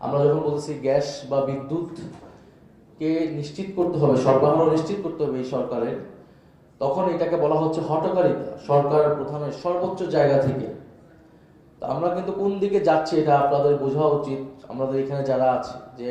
আমরা যখন বলতেছি গ্যাস বা বিদ্যুৎ কে নিশ্চিত করতে হবে, সরবরাহ নিশ্চিত করতে হবে এই সরকারের, তখন এটাকে বলা হচ্ছে হঠকারিতা সরকার প্রধানের সর্বোচ্চ জায়গা থেকে। তো আমরা কিন্তু কোন দিকে যাচ্ছি এটা আপনাদের বোঝা উচিত, আমাদের এখানে যারা আছে, যে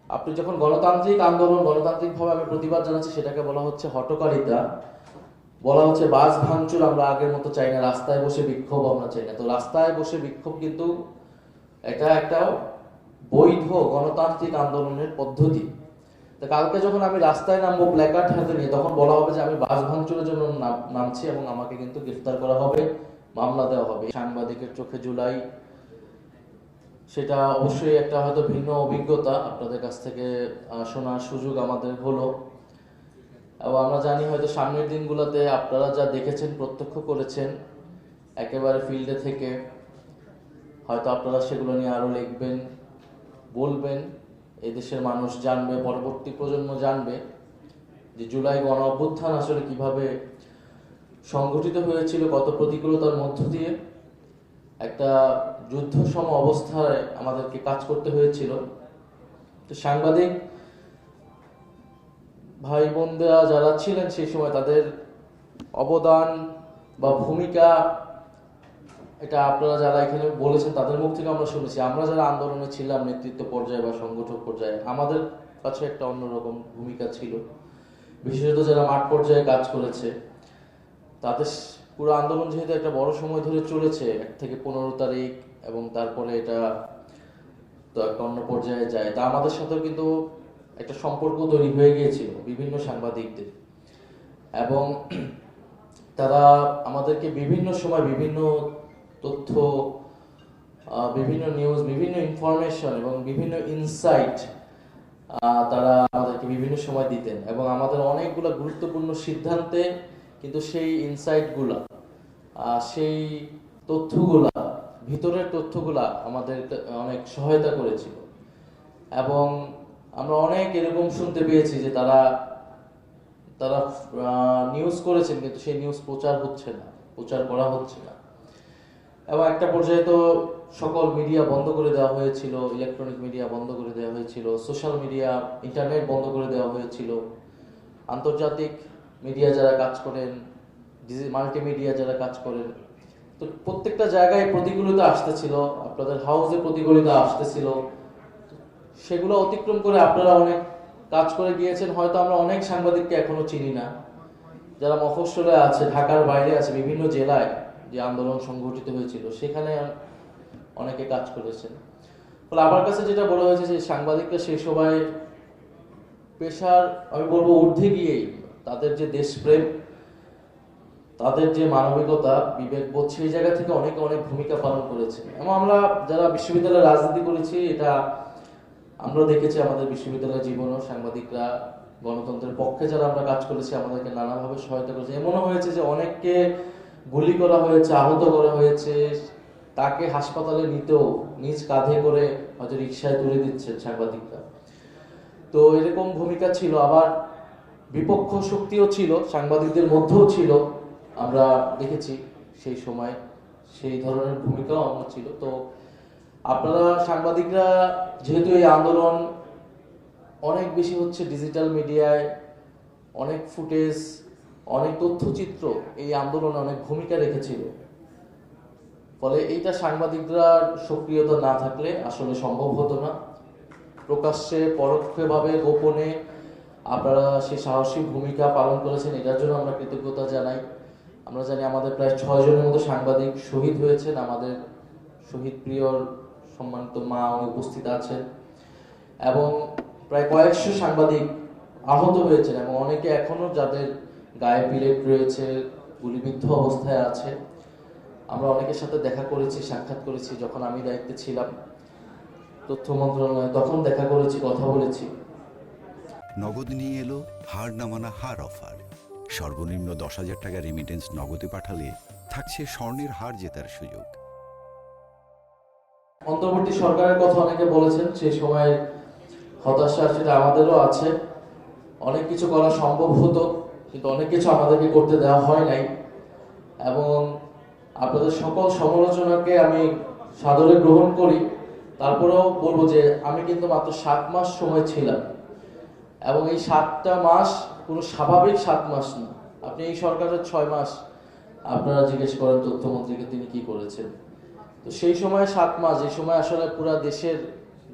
আপনি যখন গণতান্ত্রিক আন্দোলন, গণতান্ত্রিকভাবে আমি প্রতিবাদ জানাচ্ছি, সেটাকে বলা হচ্ছে হঠকারিতা, বলা হচ্ছে বাস ভাঙচুর আমরা আগের মতো চাই না, রাস্তায় বসে বিক্ষোভ আমরা চাই না। তো রাস্তায় বসে বিক্ষোভ কিন্তু এটা একটা বৈধ গণতান্ত্রিক আন্দোলনের পদ্ধতি। তো কালকে যখন আমি রাস্তায় নামবো প্ল্যাকার্ড হাতে নিয়ে, তখন বলা হবে যে আমি বাস ভাঙচুরের জন্য নামছি এবং আমাকে কিন্তু গ্রেফতার করা হবে, মামলা দেওয়া হবে। সাংবাদিকের চোখে জুলাই, সেটা অবশ্যই একটা হয়তো ভিন্ন অভিজ্ঞতা আপনাদের কাছ থেকে শোনার সুযোগ আমাদের হলো। এবং আমরা জানি হয়তো সামনের দিনগুলোতে আপনারা যা দেখেছেন, প্রত্যক্ষ করেছেন একেবারে ফিল্ডে থেকে, হয়তো আপনারা সেগুলো নিয়ে আরো লিখবেন, বলবেন, এই দেশের মানুষ জানবে, পরবর্তী প্রজন্ম জানবে যে জুলাই গণ অভ্যুত্থান আসলে কিভাবে সংগঠিত হয়েছিল, কত প্রতিকূলতার মধ্য দিয়ে একটা যুদ্ধ সম অবস্থায় আমাদেরকে কাজ করতে হয়েছিল। তো সাংবাদিক ভাই বোনরা যারা ছিলেন সেই সময়, তাদের অবদান বা ভূমিকা, এটা আপনারা যারা এখানে বলেছেন তাদের মুখ থেকে আমরা শুনেছি। আমরা যারা আন্দোলনে ছিলাম নেতৃত্ব পর্যায়ে বা সংগঠক পর্যায়ে, আমাদের কাছে একটা অন্যরকম ভূমিকা ছিল। বিশেষত যারা মাঠ পর্যায়ে কাজ করেছে, তাদের পুরো আন্দোলন যেহেতু একটা বড় সময় ধরে চলেছে, 1 থেকে 15 তারিখ, এবং তারপরে এটা তো একটা অন্য পর্যায়ে যায়, তা আমাদের সাথেও কিন্তু একটা সম্পর্ক তৈরি হয়ে গিয়েছিল বিভিন্ন সাংবাদিকদের। এবং তারা আমাদেরকে বিভিন্ন সময় বিভিন্ন তথ্য, বিভিন্ন নিউজ, বিভিন্ন ইনফরমেশন এবং বিভিন্ন ইনসাইট তারা আমাদেরকে বিভিন্ন সময় দিতেন। এবং আমাদের অনেকগুলো গুরুত্বপূর্ণ সিদ্ধান্তে কিন্তু সেই ইনসাইটগুলা, সেই তথ্যগুলা, ভিতরের তথ্যগুলা আমাদের অনেক সহায়তা করেছিল। এবং আমরা অনেক এরকম শুনতে পেয়েছি যে তারা নিউজ করেছেন কিন্তু সেই নিউজ প্রচার হচ্ছে না, প্রচার করা হচ্ছে না। এবং একটা পর্যায়ে তো সকল মিডিয়া বন্ধ করে দেওয়া হয়েছিল, ইলেকট্রনিক মিডিয়া বন্ধ করে দেওয়া হয়েছিল, সোশ্যাল মিডিয়া, ইন্টারনেট বন্ধ করে দেওয়া হয়েছিল। আন্তর্জাতিক মিডিয়া যারা কাজ করেন, মাল্টিমিডিয়া যারা কাজ করেন, তো প্রত্যেকটা জায়গায় প্রতিকূলতা আসতেছিল, আপনাদের হাউসে প্রতিকূলতা আসতেছিল। সেগুলো অতিক্রম করে আপনারা অনেক কাজ করে গিয়েছেন। হয়তো আমরা অনেক সাংবাদিককে এখনো চিনি না, যারা মফস্বলে আছে, ঢাকার বাইরে আছে, বিভিন্ন জেলায় যে আন্দোলন সংগঠিত হয়েছিল সেখানে অনেকে কাজ করেছেন। ফলে আমার কাছে যেটা বলা হয়েছে যে সাংবাদিকরা সেই সময় পেশার, আমি বলবো ঊর্ধ্বে গিয়েই তাদের যে দেশপ্রেম, তাদের যে মানবিকতা, বিবেকবোধ, সেই জায়গা থেকে অনেকে অনেক ভূমিকা পালন করেছে। এবং আমরা যারা বিশ্ববিদ্যালয়ে রাজনীতি করেছি, এটা আমরা দেখেছি আমাদের বিশ্ববিদ্যালয়ের জীবনও সাংবাদিকরা গণতন্ত্রের পক্ষে যারা আমরা কাজ করেছি আমাদেরকে নানাভাবে সহায়তা করেছে। এমনও হয়েছে যে অনেককে গুলি করা হয়েছে, আহত করা হয়েছে, তাকে হাসপাতালে নিতেও নিজ কাঁধে করে হয়তো রিক্সায় তুলে দিচ্ছেন সাংবাদিকরা। তো এরকম ভূমিকা ছিল। আবার বিপক্ষ শক্তিও ছিল, সাংবাদিকদের মধ্যেও ছিল, আমরা দেখেছি সেই সময় সেই ধরনের ভূমিকাও আমার ছিল। তো আপনারা সাংবাদিকরা যেহেতু এই আন্দোলন অনেক বেশি হচ্ছে ডিজিটাল মিডিয়ায়, অনেক ফুটেজ, অনেক তথ্যচিত্র এই আন্দোলনে অনেক ভূমিকা রেখেছিল। ফলে এইটা সাংবাদিকরা সক্রিয়তা না থাকলে আসলে সম্ভব হতো না। প্রকাশ্যে, পরোক্ষভাবে, গোপনে আপনারা সেই সাহসী ভূমিকা পালন করেছেন, এটার জন্য আমরা কৃতজ্ঞতা জানাই। আমরা জানি আমাদের প্রায় 6 জনের মতো সাংবাদিক শহীদ হয়েছেন, আমাদের শহীদ প্রিয়র সম্মানিত মা উপস্থিত আছেন, এবং প্রায় কয়েকশো সাংবাদিক আহত হয়েছেন, এবং অনেকে এখনো যাদের গায়ে পিলেট রয়েছে, গুলিবিদ্ধ অবস্থায় আছে। আমরা অনেকের সাথে দেখা করেছি, সাক্ষাৎ করেছি। যখন আমি দায়িত্বে ছিলাম তথ্য মন্ত্রণালয়ে, তখন দেখা করেছি, কথা বলেছি। নগদ নিয়ে এলো হার না মানা হার অফার। সর্বনিম্ন 10,000 টাকা রেমিটেন্স নগদে পাঠালে থাকছে স্বর্ণের হার জেতার সুযোগ। অন্তর্বর্তী সরকারের কথা অনেকে বলেছেন, সেই সময় হতাশা সেটা আমাদেরও আছে। অনেক কিছু করা সম্ভব হতো, কিন্তু অনেক কিছু আমাদেরকে করতে দেওয়া হয় নাই। এবং আপনাদের সকল সমালোচনাকে আমি সাদরে গ্রহণ করি, তারপরেও বলবো যে আমি কিন্তু মাত্র 7 মাস সময় ছিলাম, এবং এই 7টা মাস কোনো স্বাভাবিক 7 মাস না। আপনি এই সরকারের 6 মাস আপনারা জিজ্ঞেস করেন তথ্যমন্ত্রীকে তিনি কি করেছেন। তো সেই সময় 7 মাস, এই সময় আসলে পুরা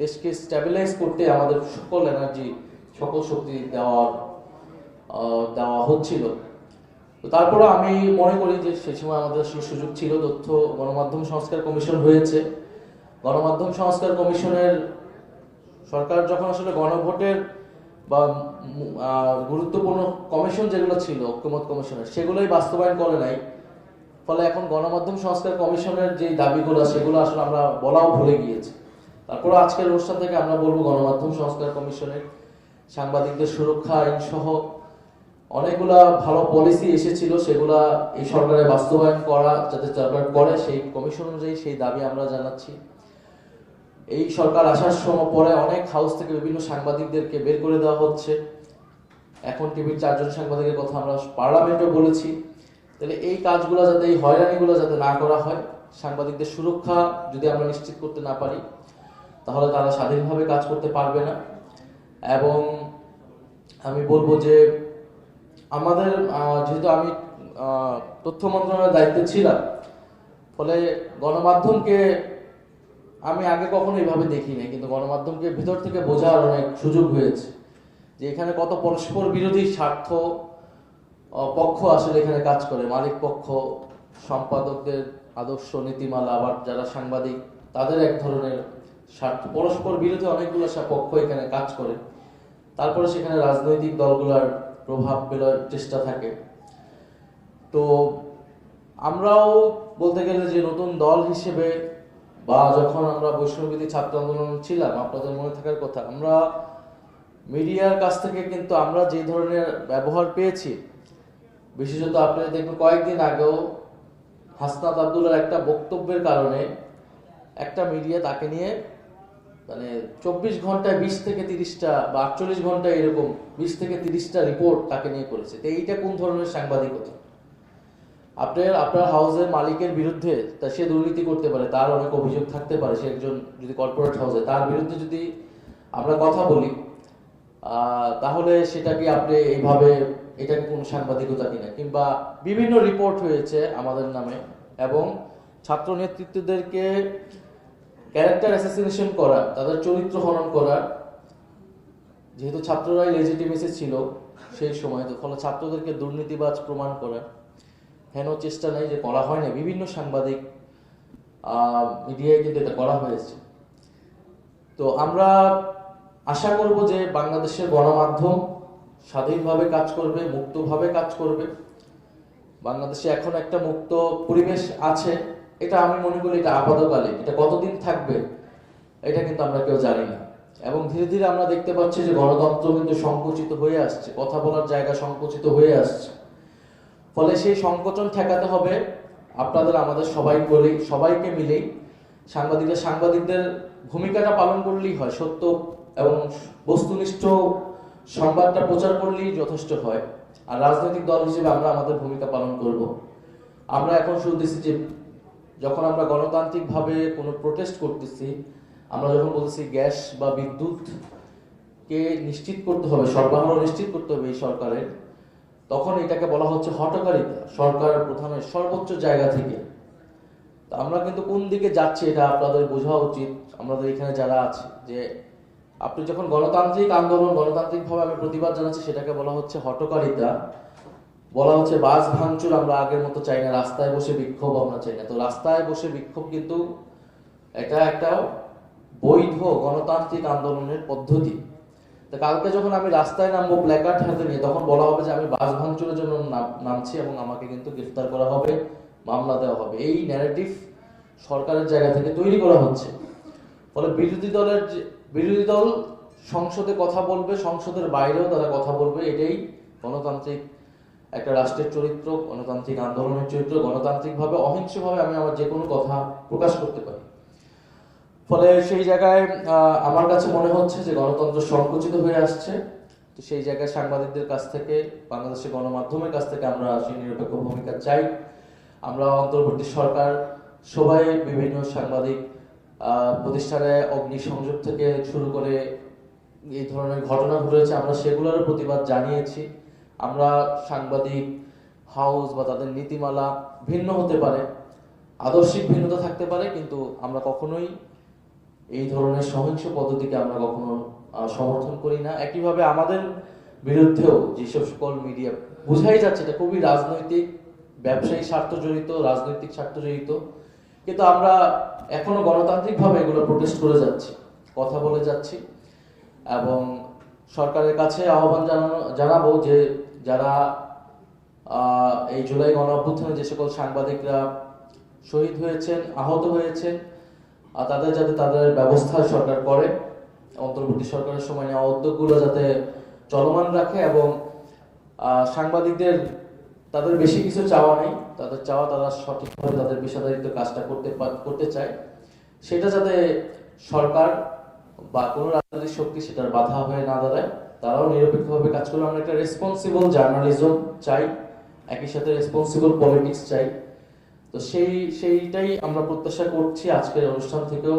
দেশকে স্ট্যাবিলাইজ করতে আমাদের সকল এনার্জি, সকল শক্তি দেওয়া হচ্ছিল। তো তারপরে আমি মনে করি যে সেই সময় আমাদের সুযোগ ছিল। তথ্য গণমাধ্যম সংস্কার কমিশন হয়েছে। গণমাধ্যম সংস্কার কমিশনের সরকার যখন আসলে গণভোটের বা গুরুত্বপূর্ণ কমিশন যেগুলো ছিল ঐক্যমত কমিশনের, সেগুলোই বাস্তবায়ন করে নাই। ফলে এখন গণমাধ্যম সংস্কার কমিশনের যে দাবিগুলো, সেগুলো আসলে আমরা বলাও ভুলে গিয়েছি। তারপরে আজকের অনুষ্ঠান থেকে আমরা বলবো গণমাধ্যম সংস্কার কমিশনের সাংবাদিকদের সুরক্ষা আইন সহ অনেকগুলা ভালো পলিসি এসেছিল, সেগুলা এই সরকারে বাস্তবায়ন করা যাতে সরকার করে, সেই কমিশন অনুযায়ী সেই দাবি আমরা জানাচ্ছি। এই সরকার আসার সময় পরে অনেক হাউস থেকে বিভিন্ন সাংবাদিকদেরকে বের করে দেওয়া হচ্ছে। এখন টিভির 4 জন সাংবাদিকের কথা আমরা পার্লামেন্টও বলেছি। তাহলে এই কাজগুলো যাতে, এই হয়রানিগুলো যাতে না করা হয়, সাংবাদিকদের সুরক্ষা যদি আমরা নিশ্চিত করতে না পারি, তাহলে তারা স্বাধীনভাবে কাজ করতে পারবে না। এবং আমি বলবো যে আমাদের যেহেতু আমি তথ্য মন্ত্রণালয়ের দায়িত্বে ছিলাম, ফলে গণমাধ্যমকে আমি আগে কখনো এইভাবে দেখি নাই, কিন্তু গণমাধ্যমকে ভিতর থেকে বোঝার অনেক সুযোগ হয়েছে যে এখানে কত পরস্পর বিরোধী স্বার্থ পক্ষ আসলে এখানে কাজ করে। মালিক পক্ষ, সম্পাদকদের আদর্শ নীতিমালা, আবার যারা সাংবাদিক তাদের এক ধরনের স্বার্থ, পরস্পর বিরোধী অনেকগুলো পক্ষ এখানে কাজ করে। তারপরে সেখানে রাজনৈতিক দলগুলোর প্রভাব ফেলার চেষ্টা থাকে। তো আমরাও বলতে গেলে যে নতুন দল হিসেবে, বা যখন আমরা বৈষ্ণববিধি ছাত্র আন্দোলন ছিলাম, আপনাদের মনে থাকার কথা, আমরা মিডিয়ার কাছ থেকে কিন্তু আমরা যে ধরনের ব্যবহার পেয়েছি, বিশেষত আপনি দেখবেন কয়েকদিন আগেও হাসনাত আব্দুল্লাহর একটা বক্তব্যের কারণে একটা মিডিয়া তাকে নিয়ে 24 ঘন্টায় 20 থেকে 30টা বা 48 ঘন্টায় এরকম 20 থেকে 30টা রিপোর্ট তাকে নিয়ে করেছে। তো এইটা কোন ধরনের সাংবাদিকতা? আপনার হাউসের মালিকের বিরুদ্ধে সে দুর্নীতি করতে পারে, তার অনেক অভিযোগ থাকতে পারে, সে একজন যদি কর্পোরেট হাউসে, তার বিরুদ্ধে যদি আমরা কথা বলি, তাহলে সেটা কি আপনি এইভাবে, এটা কোন সাংবাদিকতা কিনা? কিংবা বিভিন্ন রিপোর্ট হয়েছে আমাদের নামে, এবং ছাত্র নেতৃত্বদেরকে ক্যারেক্টার অ্যাসাসিনেশন করা, তাদের চরিত্র হনন করা, যেহেতু ছাত্ররাই লেজিটিমেসি ছিল সেই সময়, তো ফলে ছাত্রদেরকে দুর্নীতিবাজ প্রমাণ করা, হেন চেষ্টা নেই যে করা হয় না, বিভিন্ন সাংবাদিক মিডিয়ায় কিন্তু এটা করা হয়েছে। তো আমরা আশা করব যে বাংলাদেশের গণমাধ্যম স্বাধীনভাবে কাজ করবে, মুক্তভাবে কাজ করবে। বাংলাদেশে এখন একটা মুক্ত পরিবেশ আছে, এটা আমি মনে করি এটা আপাতকালে, এটা কতদিন থাকবে এটা কিন্তু আমরা কেউ জানি না। এবং ধীরে ধীরে আমরা দেখতে পাচ্ছি যে গণতন্ত্র কিন্তু সংকুচিত হয়ে আসছে, কথা বলার জায়গা সংকুচিত হয়ে আসছে। ফলে সেই সংকোচন ঠেকাতে হবে আপনাদের আমাদের সবাইকে মিলেই। সাংবাদিকদের ভূমিকাটা পালন করলেই হয়, সত্য এবং বস্তুনিষ্ঠ সংবাদটা প্রচার করলেই যথেষ্ট হয়। আর রাজনৈতিক দল হিসেবে আমরা আমাদের ভূমিকা পালন করব। আমরা এখন শুনতেছি যে যখন আমরা গণতান্ত্রিকভাবে কোনো প্রোটেস্ট করতেছি, আমরা যখন বলতেছি গ্যাস বা বিদ্যুৎকে নিশ্চিত করতে হবে, সরবরাহ নিশ্চিত করতে হবে এই সরকারের, তখন এটাকে বলা হচ্ছে হঠকারিতা সরকার প্রধানের সর্বোচ্চ জায়গা থেকে। তো আমরা কিন্তু কোন দিকে যাচ্ছি এটা আপনাদের বোঝা উচিত, আমাদের এখানে যারা আছে, যে আপনি যখন গণতান্ত্রিক আন্দোলন, গণতান্ত্রিকভাবে আমি প্রতিবাদ জানাচ্ছি, সেটাকে বলা হচ্ছে হঠকারিতা, বলা হচ্ছে বাস ভাঙচুর আমরা আগের মতো চাই না, রাস্তায় বসে বিক্ষোভ আমরা চাই না। তো রাস্তায় বসে বিক্ষোভ কিন্তু এটা একটা বৈধ গণতান্ত্রিক আন্দোলনের পদ্ধতি। তো কালকে যখন আমি রাস্তায় নামবো প্ল্যাকার্ড হাতে নিয়ে, তখন বলা হবে যে আমি বাস ভাঙচুরের জন্য নামছি এবং আমাকে কিন্তু গ্রেফতার করা হবে, মামলা দেওয়া হবে। এই ন্যারেটিভ সরকারের জায়গা থেকে তৈরি করা হচ্ছে। ফলে বিরোধী দল সংসদে কথা বলবে, সংসদের বাইরেও তারা কথা বলবে। এটাই গণতান্ত্রিক একটা রাষ্ট্রের চরিত্র, গণতান্ত্রিক আন্দোলনের চরিত্র। গণতান্ত্রিকভাবে অহিংসভাবে আমি আমার যে কোনো কথা প্রকাশ করতে পারি। ফলে সেই জায়গায় আমার কাছে মনে হচ্ছে যে গণতন্ত্র সংকুচিত হয়ে আসছে। তো সেই জায়গায় সাংবাদিকদের কাছ থেকে, বাংলাদেশের গণমাধ্যমের কাছ থেকে আমরা সেই নিরপেক্ষ ভূমিকা চাই। আমরা অন্তর্বর্তী সরকার সবাই, বিভিন্ন সাংবাদিক প্রতিষ্ঠানে অগ্নিসংযোগ থেকে শুরু করে এই ধরনের ঘটনা ঘটেছে, আমরা সেগুলোর প্রতিবাদ জানিয়েছি। আমরা সাংবাদিক হাউস বা তাদের নীতিমালা ভিন্ন হতে পারে, আদর্শিক ভিন্নতা থাকতে পারে, কিন্তু আমরা কখনোই এই ধরনের সহিংস পদ্ধতিকে আমরা কখনো সমর্থন করি না। একইভাবে আমাদের বিরুদ্ধেও যেসব সকল মিডিয়া, বোঝাই যাচ্ছে এটা খুবই রাজনৈতিক, ব্যবসায়ী স্বার্থ জড়িত, রাজনৈতিক স্বার্থ জড়িত, কিন্তু আমরা এখনো গণতান্ত্রিকভাবে এগুলো প্রোটেস্ট করে যাচ্ছি, কথা বলে যাচ্ছি এবং সরকারের কাছে আহ্বান জানাবো যে যারা এই জুলাই গণ অভ্যুত্থানে যে সকল সাংবাদিকরা শহীদ হয়েছেন, আহত হয়েছেন, তাদের যাতে তাদের ব্যবস্থা সরকার করে, অন্তর্বর্তী সরকারের সময় নেওয়া উদ্যোগগুলো যাতে চলমান রাখে এবং সাংবাদিকদের তাদের বেশি কিছু চাওয়া নেই, তাদের চাওয়া তারা সঠিকভাবে তাদের পেশাদারিত্ব কাজটা করতে চায়, সেটা যাতে সরকার বা কোনো রাজনৈতিক শক্তি সেটার বাধা হয়ে না দাঁড়ায়, তারাও নিরপেক্ষভাবে কাজ করবে। আমরা একটা রেসপন্সিবল জার্নালিজম চাই, একই সাথে রেসপন্সিবল পলিটিক্স চাই। তো সেইটাই আমরা প্রত্যাশা করছি আজকের অনুষ্ঠান থেকেও।